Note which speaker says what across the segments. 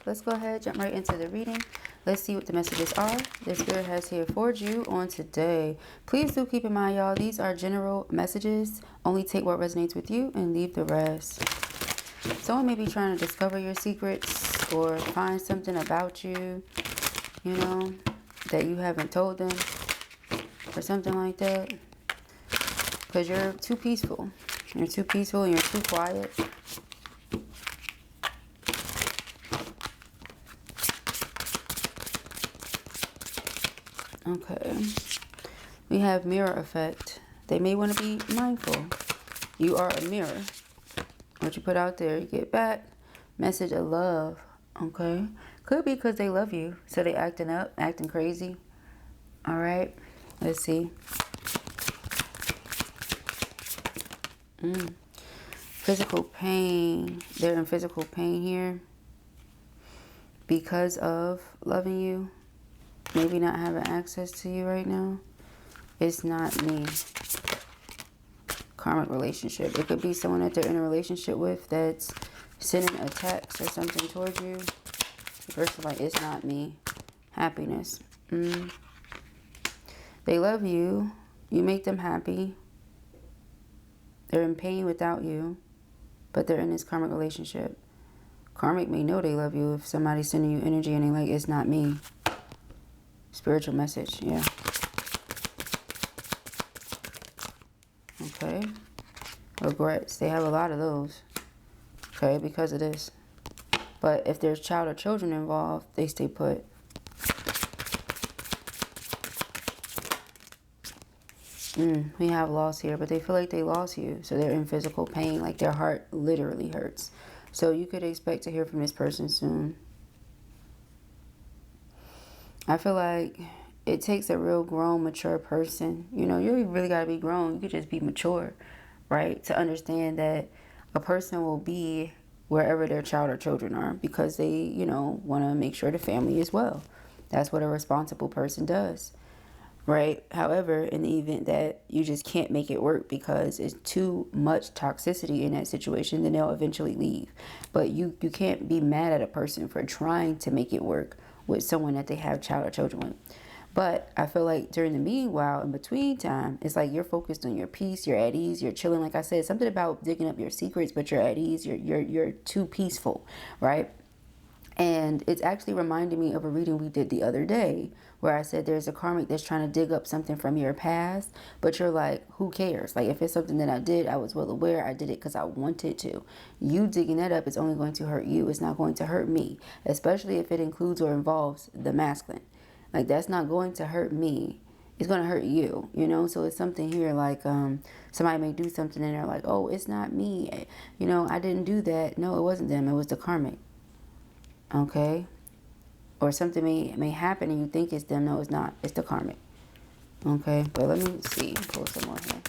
Speaker 1: let's go ahead, jump right into the reading. Let's see what the messages are the Spirit has here for you on today. Please do keep in mind, y'all, these are general messages. Only take what resonates with you and leave the rest. Someone may be trying to discover your secrets or find something about you, you know, that you haven't told them or something like that. Because you're too peaceful. You're too peaceful and you're too quiet. Okay. We have mirror effect. They may want to be mindful. You are a mirror. What you put out there, you get back. Message of love. Okay. Could be because they love you. So they acting up, acting crazy. Alright. Let's see. Physical pain. They're in physical pain here. Because of loving you. Maybe not having access to you right now. It's not me. Karmic relationship. It could be someone that they're in a relationship with that's sending a text or something towards you. The person's like, it's not me. Happiness. They love you. You make them happy. They're in pain without you. But they're in this karmic relationship. Karmic may know they love you if somebody's sending you energy and they're like, it's not me. Spiritual message, yeah. Okay. Regrets. They have a lot of those. Okay, because of this. But if there's child or children involved, they stay put. We have loss here, but they feel like they lost you. So they're in physical pain, like their heart literally hurts. So you could expect to hear from this person soon. I feel like it takes a real grown, mature person. You know, you really got to be grown. You could just be mature, right? To understand that a person will be wherever their child or children are because they, you know, want to make sure the family is well. That's what a responsible person does, right? However, in the event that you just can't make it work because it's too much toxicity in that situation, then they'll eventually leave. But you can't be mad at a person for trying to make it work with someone that they have child or children with. But I feel like during the meanwhile, in between time, it's like you're focused on your peace, you're at ease, you're chilling. Like I said, something about digging up your secrets, but you're at ease, you're too peaceful, right? And it's actually reminding me of a reading we did the other day where I said there's a karmic that's trying to dig up something from your past, but you're like, who cares? Like if it's something that I did, I was well aware, I did it because I wanted to. You digging that up is only going to hurt you. It's not going to hurt me, especially if it includes or involves the masculine. Like that's not going to hurt me. It's going to hurt you, you know? So it's something here like somebody may do something and they're like, oh, it's not me. You know, I didn't do that. No, it wasn't them. It was the karmic. Okay? Or something may happen and you think it's them. No, it's not. It's the karmic. Okay? But let me see. Pull some more here.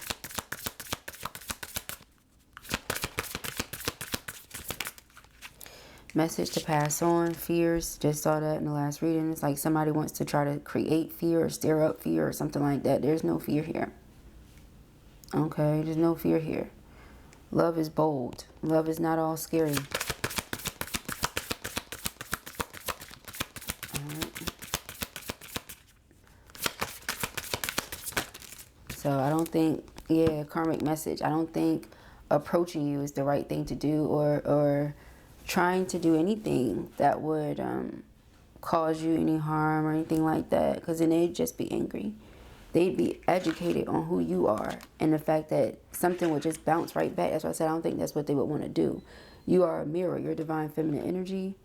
Speaker 1: Message to pass on. Fears. Just saw that in the last reading. It's like somebody wants to try to create fear or stir up fear or something like that. There's no fear here. Okay? There's no fear here. Love is bold. Love is not all scary. So I don't think, yeah, karmic message. I don't think approaching you is the right thing to do or trying to do anything that would cause you any harm or anything like that. Because then they'd just be angry. They'd be educated on who you are and the fact that something would just bounce right back. That's why I said I don't think that's what they would want to do. You are a mirror. You're divine feminine energy.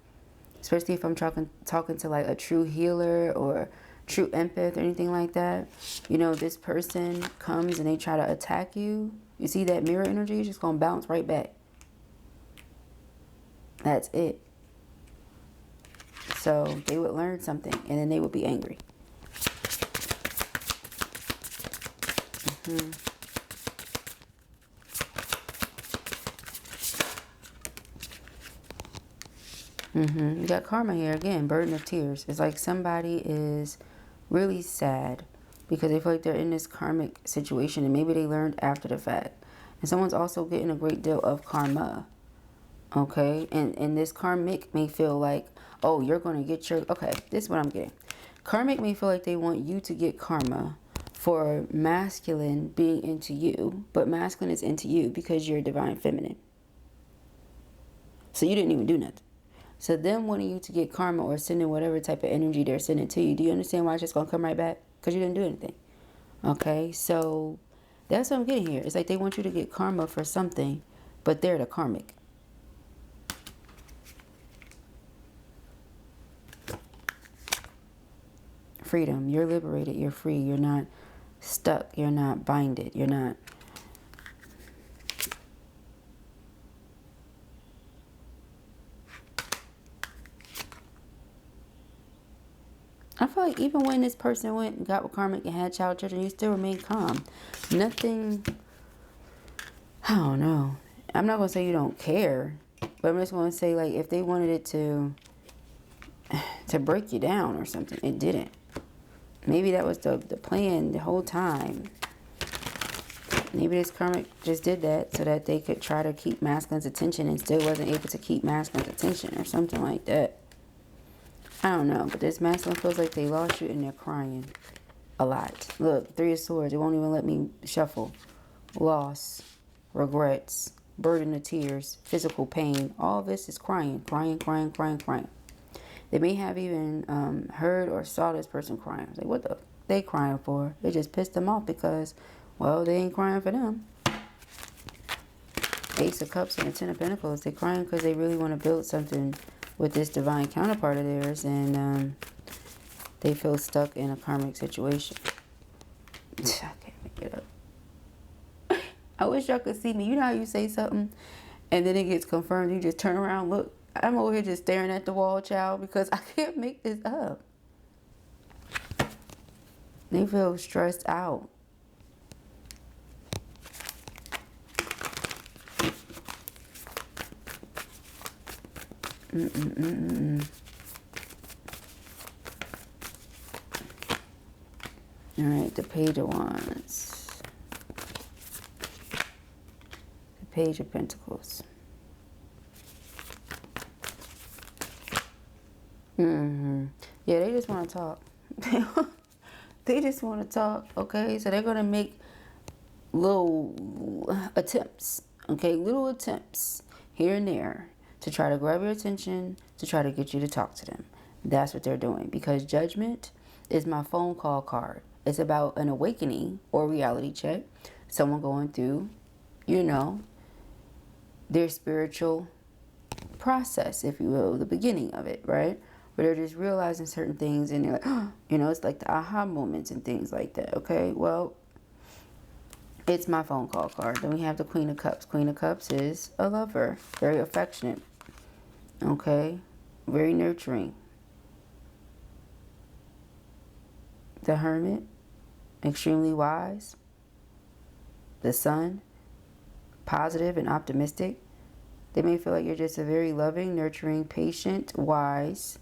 Speaker 1: Especially if I'm talking to like a true healer or true empath or anything like that. You know, this person comes and they try to attack you. You see that mirror energy? It's just going to bounce right back. That's it. So they would learn something and then they would be angry. You got karma here again, burden of tears. It's like somebody is really sad because they feel like they're in this karmic situation and maybe they learned after the fact. And someone's also getting a great deal of karma. Okay, and this karmic may feel like, oh, you're going to get your, okay, this is what I'm getting. Karmic may feel like they want you to get karma for masculine being into you, but masculine is into you because you're divine feminine. So you didn't even do nothing. So them wanting you to get karma or sending whatever type of energy they're sending to you, do you understand why it's just going to come right back? Because you didn't do anything. Okay, so that's what I'm getting here. It's like they want you to get karma for something, but they're the karmic. Freedom. You're liberated. You're free. You're not stuck. You're not binded. You're not... I feel like even when this person went and got with karmic and had child children, you still remain calm. Nothing... I don't know. I'm not going to say you don't care, but I'm just going to say, like, if they wanted it to break you down or something, it didn't. Maybe that was the plan the whole time. Maybe this karmic just did that so that they could try to keep masculine's attention and still wasn't able to keep masculine's attention or something like that. I don't know, but this masculine feels like they lost you and they're crying a lot. Look, 3 of Swords. It won't even let me shuffle. Loss, regrets, burden of tears, physical pain. All this is crying, crying, crying, crying, crying. They may have even heard or saw this person crying. Like, what the they crying for? It just pissed them off because, well, they ain't crying for them. Ace of Cups and the 10 of Pentacles. They crying because they really want to build something with this divine counterpart of theirs, and they feel stuck in a karmic situation. I can't make it up. I wish y'all could see me. You know how you say something and then it gets confirmed, you just turn around, look. I'm over here just staring at the wall, child, because I can't make this up. They feel stressed out. All right, the Page of Wands. The Page of Pentacles. Yeah, they just want to talk. They just want to talk, okay? So they're going to make little attempts, okay? Little attempts here and there to try to grab your attention, to try to get you to talk to them. That's what they're doing, because Judgment is my phone call card. It's about an awakening or reality check. Someone going through, you know, their spiritual process, if you will, the beginning of it, right? Where they're just realizing certain things and they're like, oh, you know, it's like the aha moments and things like that, okay? Well, it's my phone call card. Then we have the Queen of Cups. Queen of Cups is a lover, very affectionate, okay? Very nurturing. The Hermit, extremely wise. The Sun, positive and optimistic. They may feel like you're just a very loving, nurturing, patient, wise,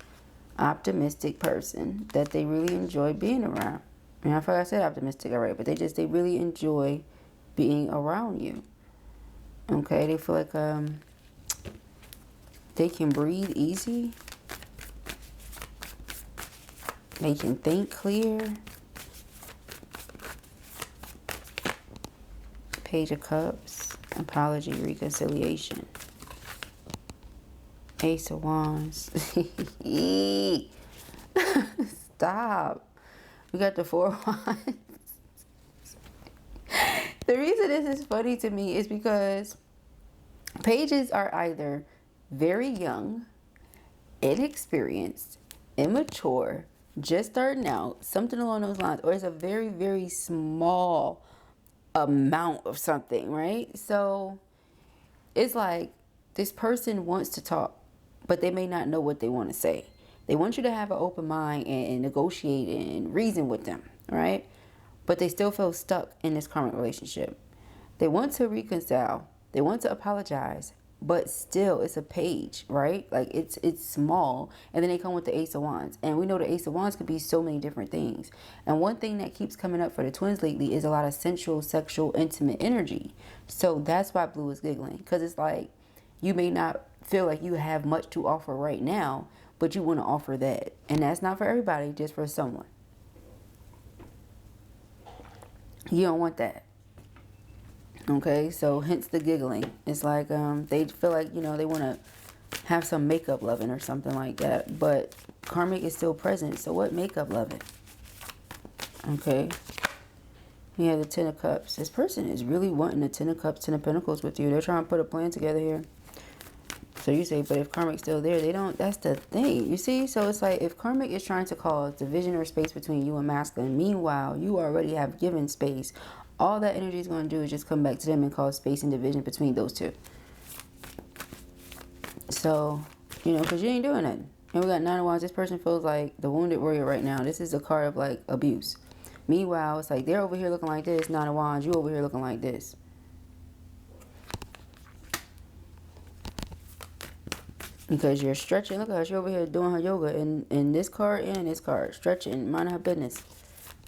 Speaker 1: optimistic person that they really enjoy being around. And I forgot I said optimistic, all right, but they really enjoy being around you. Okay, they feel like they can breathe easy. They can think clear. Page of Cups, apology, reconciliation. Ace of Wands. Stop. We got the 4 of Wands. The reason this is funny to me is because pages are either very young, inexperienced, immature, just starting out, something along those lines, or it's a very, very small amount of something, right? So it's like this person wants to talk, but they may not know what they want to say. They want you to have an open mind and negotiate and reason with them, right? But they still feel stuck in this current relationship. They want to reconcile. They want to apologize, but still it's a page, right? Like it's small. And then they come with the Ace of Wands. And we know the Ace of Wands could be so many different things. And one thing that keeps coming up for the twins lately is a lot of sensual, sexual, intimate energy. So that's why Blue is giggling. Because it's like you may not feel like you have much to offer right now, but you want to offer that. And that's not for everybody, just for someone. You don't want that. Okay, so hence the giggling. It's like they feel like, you know, they want to have some makeup loving or something like that. But karmic is still present. So what makeup loving? Okay. You have the Ten of Cups. This person is really wanting the Ten of Cups, Ten of Pentacles with you. They're trying to put a plan together here. So you say, but if karmic's still there, they don't. That's the thing. You see? So it's like if karmic is trying to cause division or space between you and masculine, meanwhile, you already have given space. All that energy is going to do is just come back to them and cause space and division between those two. So, you know, because you ain't doing nothing. And we got Nine of Wands. This person feels like the wounded warrior right now. This is a card of like abuse. Meanwhile, it's like they're over here looking like this. Nine of Wands. You over here looking like this. Because you're stretching. Look at her. She's over here doing her yoga. In this card and this card. Stretching. Minding her business.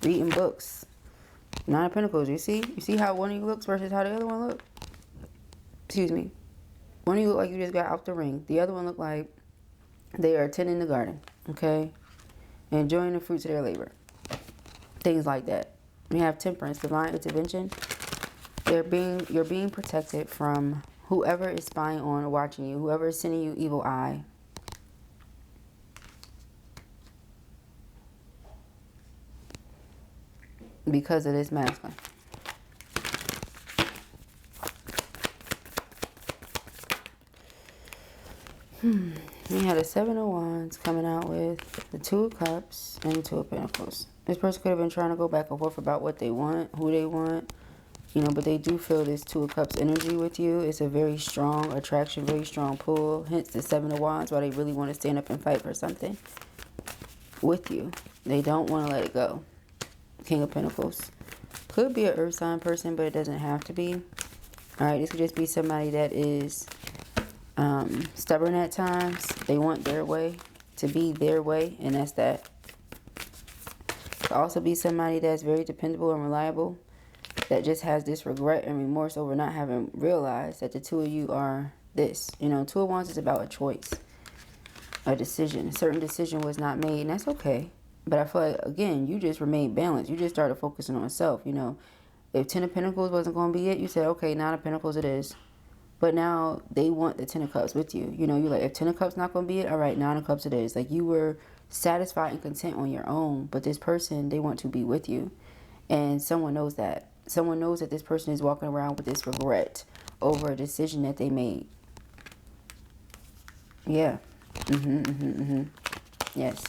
Speaker 1: Reading books. Nine of Pentacles. You see? You see how one of you looks versus how the other one looks? Excuse me. One of you look like you just got out the ring. The other one look like they are tending the garden. Okay? Enjoying the fruits of their labor. Things like that. We have Temperance. Divine intervention. You're being protected from whoever is spying on or watching you, whoever is sending you evil eye. Because of this masculine. We had a Seven of Wands coming out with the Two of Cups and the Two of Pentacles. This person could have been trying to go back and forth about what they want, who they want. You know, but they do feel this Two of Cups energy with you. It's a very strong attraction, very strong pull. Hence the Seven of Wands, why they really want to stand up and fight for something with you. They don't want to let it go. King of Pentacles. Could be an earth sign person, but it doesn't have to be. Alright, this could just be somebody that is stubborn at times. They want their way to be their way, and that's that. Could also be somebody that's very dependable and reliable, that just has this regret and remorse over not having realized that the two of you are this. You know, Two of Wands is about a choice, a decision. A certain decision was not made, and that's okay. But I feel like, again, you just remained balanced. You just started focusing on self. You know, if Ten of Pentacles wasn't going to be it, you said, okay, Nine of Pentacles it is. But now they want the Ten of Cups with you. You know, you're like, if Ten of Cups not going to be it, all right, Nine of Cups it is. Like, you were satisfied and content on your own. But this person, they want to be with you. And someone knows that. Someone knows that this person is walking around with this regret over a decision that they made. Yeah. Yes.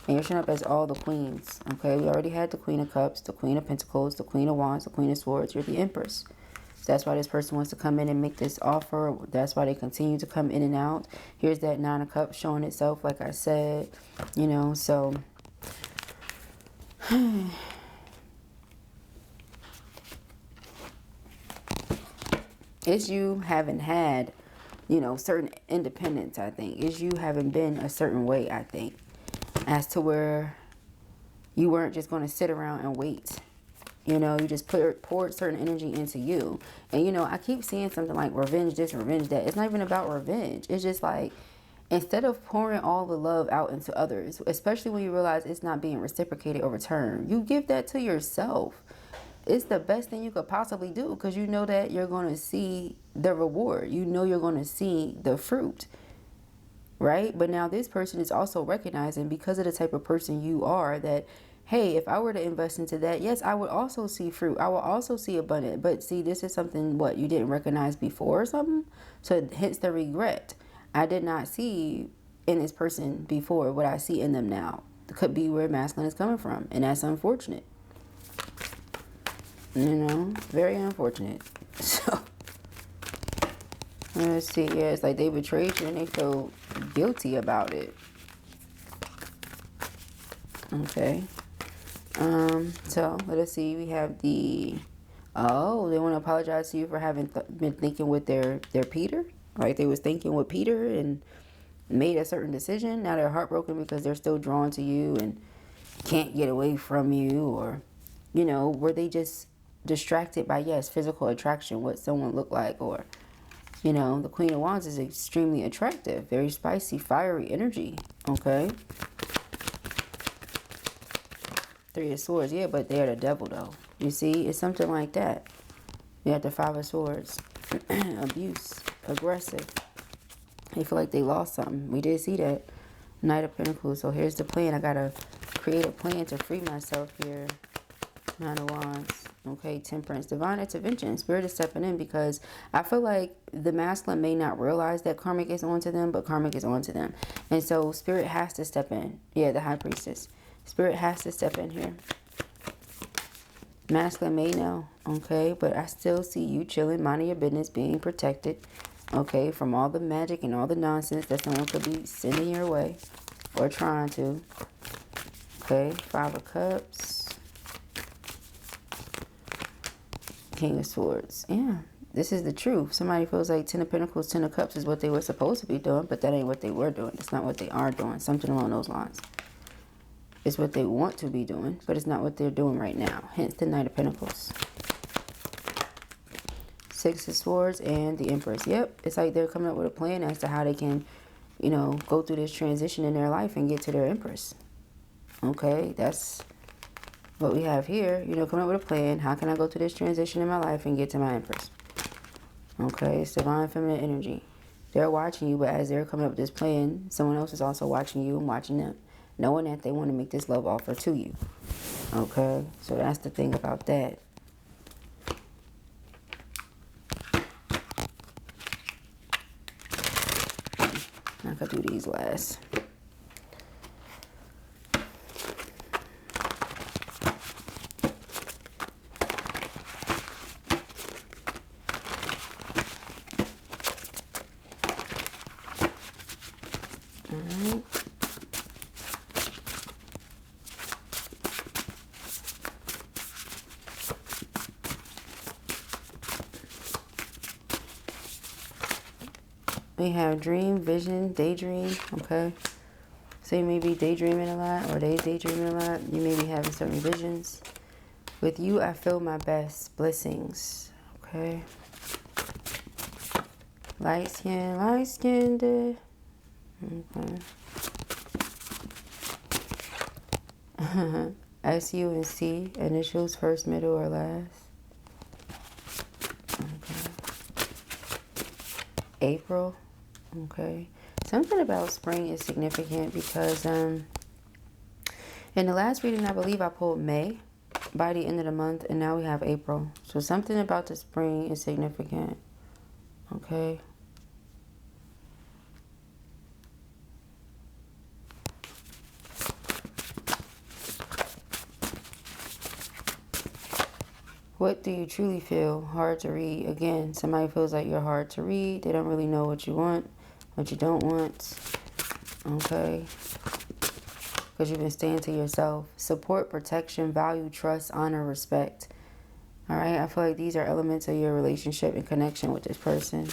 Speaker 1: And you're showing up as all the queens. Okay, we already had the Queen of Cups, the Queen of Pentacles, the Queen of Wands, the Queen of Swords. You're the Empress. So that's why this person wants to come in and make this offer. That's why they continue to come in and out. Here's that Nine of Cups showing itself, like I said. You know, so... It's you haven't had, you know, certain independence, I think. It's you haven't been a certain way, I think. As to where you weren't just going to sit around and wait. You know, you just poured certain energy into you. And, you know, I keep seeing something like revenge this, revenge that. It's not even about revenge. It's just like, instead of pouring all the love out into others, especially when you realize it's not being reciprocated or returned, you give that to yourself. It's the best thing you could possibly do, because you know that you're going to see the reward. You know you're going to see the fruit, right? But now this person is also recognizing, because of the type of person you are, that, hey, if I were to invest into that, yes, I would also see fruit. I will also see abundance. But see, this is something, what, you didn't recognize before or something? So hence the regret. I did not see in this person before what I see in them now. It could be where masculine is coming from, and that's unfortunate. You know, very unfortunate. So, let's see. Yeah, it's like they betrayed you and they feel guilty about it. Okay. So, let us see. We have the... Oh, they want to apologize to you for having been thinking with their Peter. Like they was thinking with Peter and made a certain decision. Now they're heartbroken because they're still drawn to you and can't get away from you. Or, you know, were they just distracted by, yes, physical attraction, what someone looked like? Or, you know, the Queen of Wands is extremely attractive, very spicy, fiery energy. Okay. Three of Swords. Yeah, but they're the devil, though. You see? It's something like that. You have the Five of Swords. Abuse. Aggressive. They feel like they lost something. We did see that. Knight of Pentacles. So here's the plan. I got to create a plan to free myself here. Nine of Wands. Okay, Temperance. Divine intervention. Spirit is stepping in because I feel like the masculine may not realize that karmic is onto them, but karmic is onto them. And so Spirit has to step in. Yeah, the High Priestess. Spirit has to step in here. Masculine may know, okay, but I still see you chilling, minding your business, being protected, okay, from all the magic and all the nonsense that someone could be sending your way or trying to. Okay, Five of Cups. King of Swords. Yeah, this is the truth. Somebody feels like Ten of Pentacles, Ten of Cups is what they were supposed to be doing, but that ain't what they were doing. It's not what they are doing. Something along those lines. It's what they want to be doing, but it's not what they're doing right now. Hence the Knight of Pentacles. Six of Swords and the Empress. Yep, it's like they're coming up with a plan as to how they can, you know, go through this transition in their life and get to their Empress. Okay, that's what we have here. You know, coming up with a plan. How can I go through this transition in my life and get to my Empress? Okay, it's divine feminine energy. They're watching you, but as they're coming up with this plan, someone else is also watching you and watching them, knowing that they want to make this love offer to you. Okay, so that's the thing about that. I could do these last. We have dream, vision, daydream, okay? So you may be daydreaming a lot, or they daydreaming a lot. You may be having certain visions. With you, I feel my best. Blessings, okay? Light skinned. Okay. S, U, and C, initials, first, middle, or last. Okay. April. Okay, something about spring is significant because in the last reading, I believe I pulled May by the end of the month, and now we have April. So something about the spring is significant. Okay. What do you truly feel? Hard to read. Again, somebody feels like you're hard to read. They don't really know what you want, what you don't want. Okay. Because you've been staying to yourself. Support, protection, value, trust, honor, respect. All right. I feel like these are elements of your relationship and connection with this person.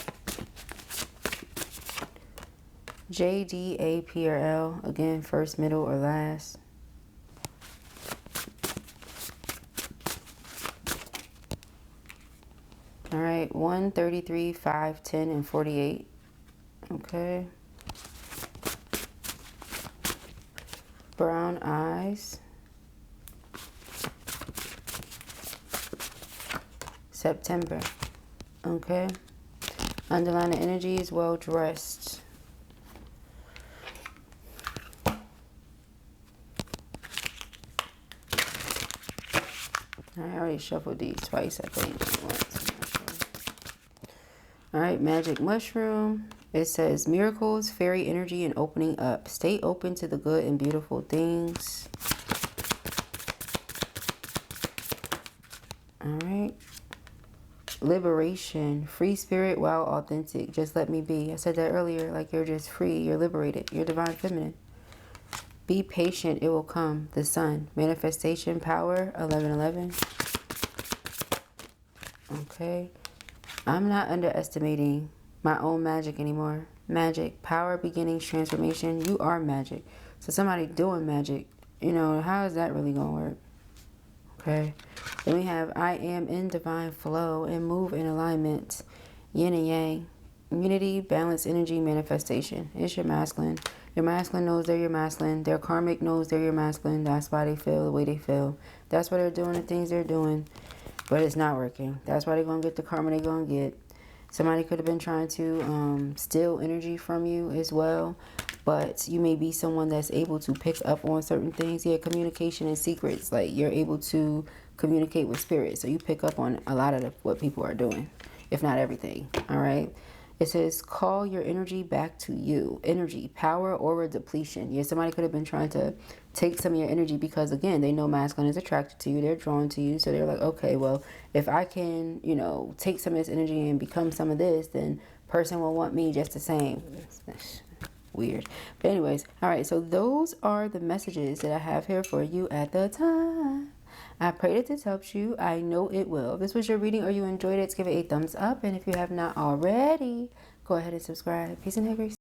Speaker 1: J, D, A, P, or L. Again, first, middle, or last. All right, 1, 33, 5, 10, and 48. Okay. Brown eyes. September. Okay. Underlying energy is well dressed. I already shuffled these twice, I think. All right, magic mushroom. It says miracles, fairy energy, and opening up. Stay open to the good and beautiful things. All right. Liberation, free spirit while authentic. Just let me be. I said that earlier, like you're just free. You're liberated. You're divine feminine. Be patient. It will come. The sun. Manifestation power, 1111. Okay. I'm not underestimating my own magic anymore. Magic, power, beginnings, transformation. You are magic. So somebody doing magic, you know, how is that really going to work? Okay. Then we have I am in divine flow and move in alignment. Yin and yang. Unity, balance, energy, manifestation. It's your masculine. Your masculine knows they're your masculine. Their karmic knows they're your masculine. That's why they feel the way they feel. That's why they're doing the things they're doing. But it's not working. That's why they're going to get the karma they're going to get. Somebody could have been trying to steal energy from you as well. But you may be someone that's able to pick up on certain things. Yeah, communication and secrets. Like, you're able to communicate with spirit. So you pick up on a lot of what people are doing, if not everything. All right. It says, call your energy back to you. Energy, power, aura depletion. Yeah, somebody could have been trying to take some of your energy because, again, they know masculine is attracted to you. They're drawn to you. So they're like, okay, well, if I can, you know, take some of this energy and become some of this, then person will want me just the same. Weird. But anyways, all right, so those are the messages that I have here for you at the time. I pray that this helps you. I know it will. If this was your reading or you enjoyed it, give it a thumbs up. And if you have not already, go ahead and subscribe. Peace and hair, grace.